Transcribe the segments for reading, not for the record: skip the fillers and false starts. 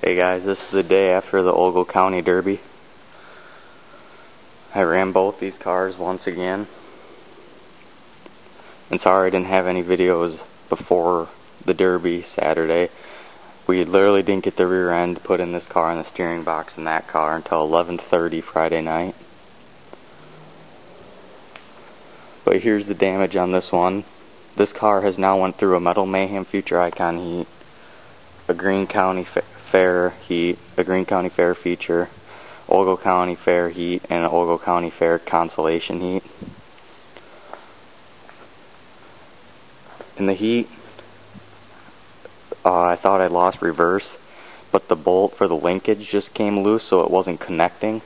Hey guys, this is the day after the Ogle County Derby. I ran both these cars once again. And sorry I didn't have any videos before the Derby Saturday. We literally didn't get the rear end put in this car and the steering box in that car until 11:30 Friday night. But here's the damage on this one. This car has now went through a Metal Mayhem Future Icon heat, a Green County Fair heat, a Green County Fair feature, Ogle County Fair heat, and an Ogle County Fair consolation heat. In the heat, I thought I lost reverse, but the bolt for the linkage just came loose, so it wasn't connecting.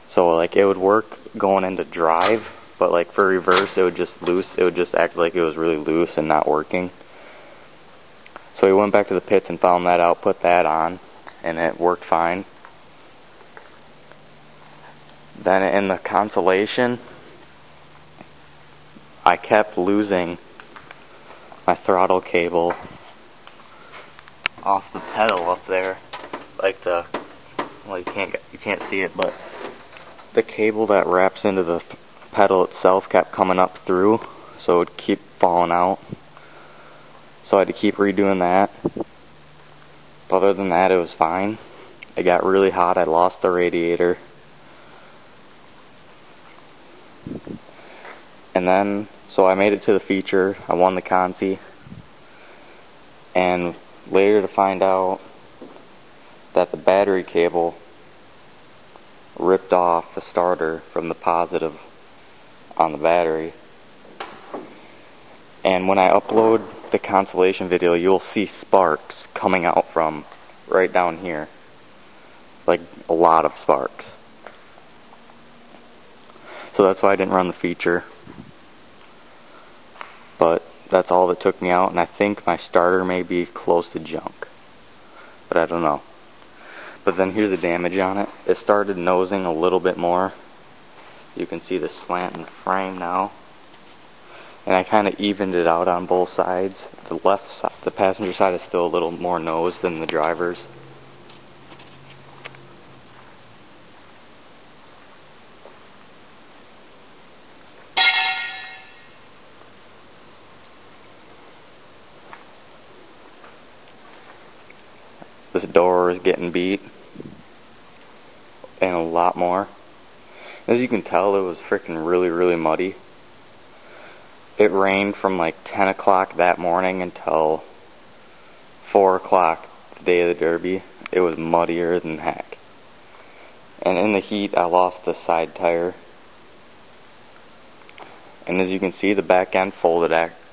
So like it would work going into drive, but like for reverse it would just act like it was really loose and not working. So we went back to the pits and found that out, put that on, and it worked fine. Then in the consolation, I kept losing my throttle cable off the pedal up there, well, you can't see it, but the cable that wraps into the pedal itself kept coming up through, so it would keep falling out. So I had to keep redoing that. Other than that, it was fine. It got really hot. I lost the radiator. And then, so I made it to the feature. I won the consi. And later to find out that the battery cable ripped off the starter from the positive on the battery. And when I upload the consolation video, you'll see sparks coming out from right down here. Like a lot of sparks. So that's why I didn't run the feature. But that's all that took me out, and I think my starter may be close to junk. But I don't know. But then here's the damage on it. It started nosing a little bit more. You can see the slant in the frame now. And I kind of evened it out on both sides. The left side, the passenger side, is still a little more nose than the driver's. This door is getting beat, and a lot more. As you can tell, it was freaking really muddy. It rained from like 10 o'clock that morning until 4 o'clock the day of the Derby. It was muddier than heck. And in the heat, I lost the side tire. And as you can see, the back end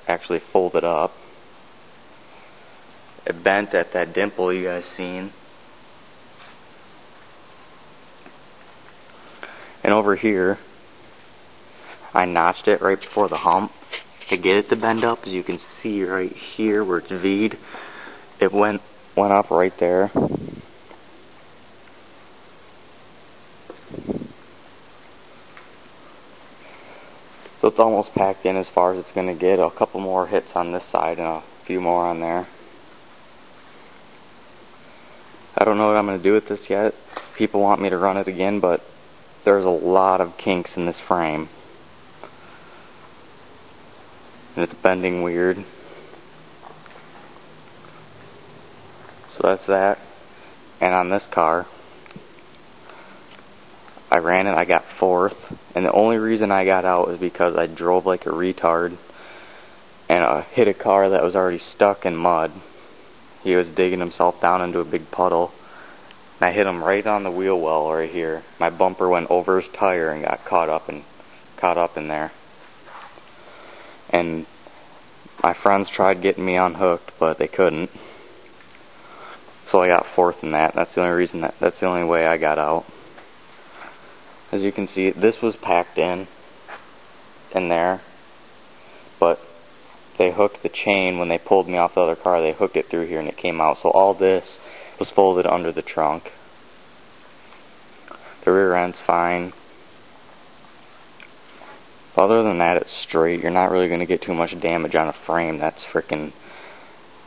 actually folded up. It bent at that dimple you guys seen. And over here, I notched it right before the hump to get it to bend up. As you can see right here where it's V'd, it went up right there. So it's almost packed in as far as it's going to get. A couple more hits on this side and a few more on there. I don't know what I'm going to do with this yet. People want me to run it again, but there's a lot of kinks in this frame. And it's bending weird. So that's that. And on this car, I ran it, I got 4th. And the only reason I got out is because I drove like a retard and hit a car that was already stuck in mud. He was digging himself down into a big puddle. And I hit him right on the wheel well right here. My bumper went over his tire and got caught up in there. And my friends tried getting me unhooked, but they couldn't. So I got 4th in that. That's the only way I got out. As you can see, this was packed in there, but they hooked the chain when they pulled me off the other car. They hooked it through here and it came out. So all this was folded under the trunk. The rear end's fine. Other than that, it's straight. You're not really going to get too much damage on a frame that's freaking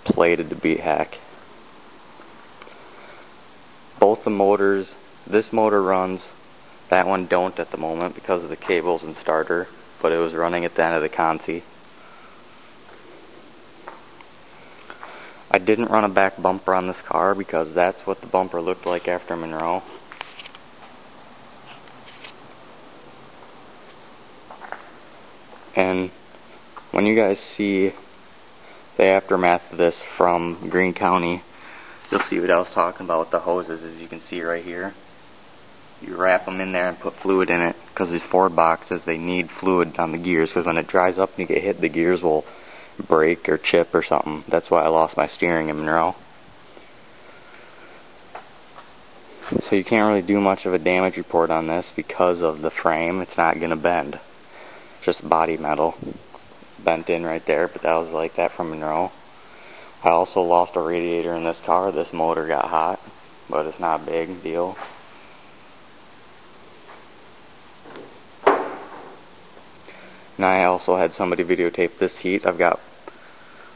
plated to beat heck. both the motors, this motor runs, that one don't at the moment because of the cables and starter, but it was running at the end of the consi. I didn't run a back bumper on this car because that's what the bumper looked like after Monroe. And when you guys see the aftermath of this from Grand County, you'll see what I was talking about with the hoses, as you can see right here. You wrap them in there and put fluid in it, because these Ford boxes, they need fluid on the gears, because when it dries up and you get hit, the gears will break or chip or something. That's why I lost my steering in Monroe. So you can't really do much of a damage report on this because of the frame. It's not going to bend. Just body metal. Bent in right there, but that was like that from Monroe. I also lost a radiator in this car. This motor got hot, but it's not a big deal. And I also had somebody videotape this heat. I've got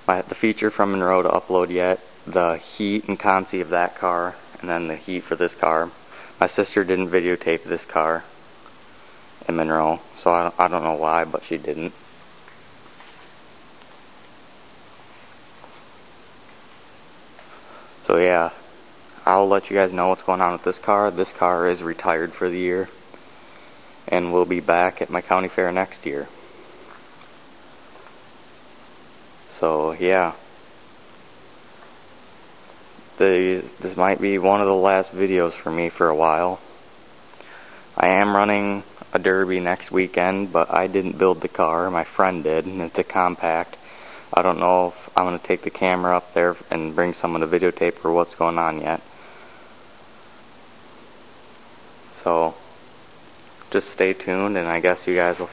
the feature from Monroe to upload yet, the heat and consi of that car, and then the heat for this car. My sister didn't videotape this car in Monroe, so I don't know why, but she didn't. So yeah, I'll let you guys know what's going on with this car. This car is retired for the year, and we'll be back at my county fair next year. So yeah, this might be one of the last videos for me for a while. I am running a derby next weekend, but I didn't build the car, my friend did, and it's a compact. I don't know if I'm going to take the camera up there and bring someone to videotape or what's going on yet. So just stay tuned, and I guess you guys will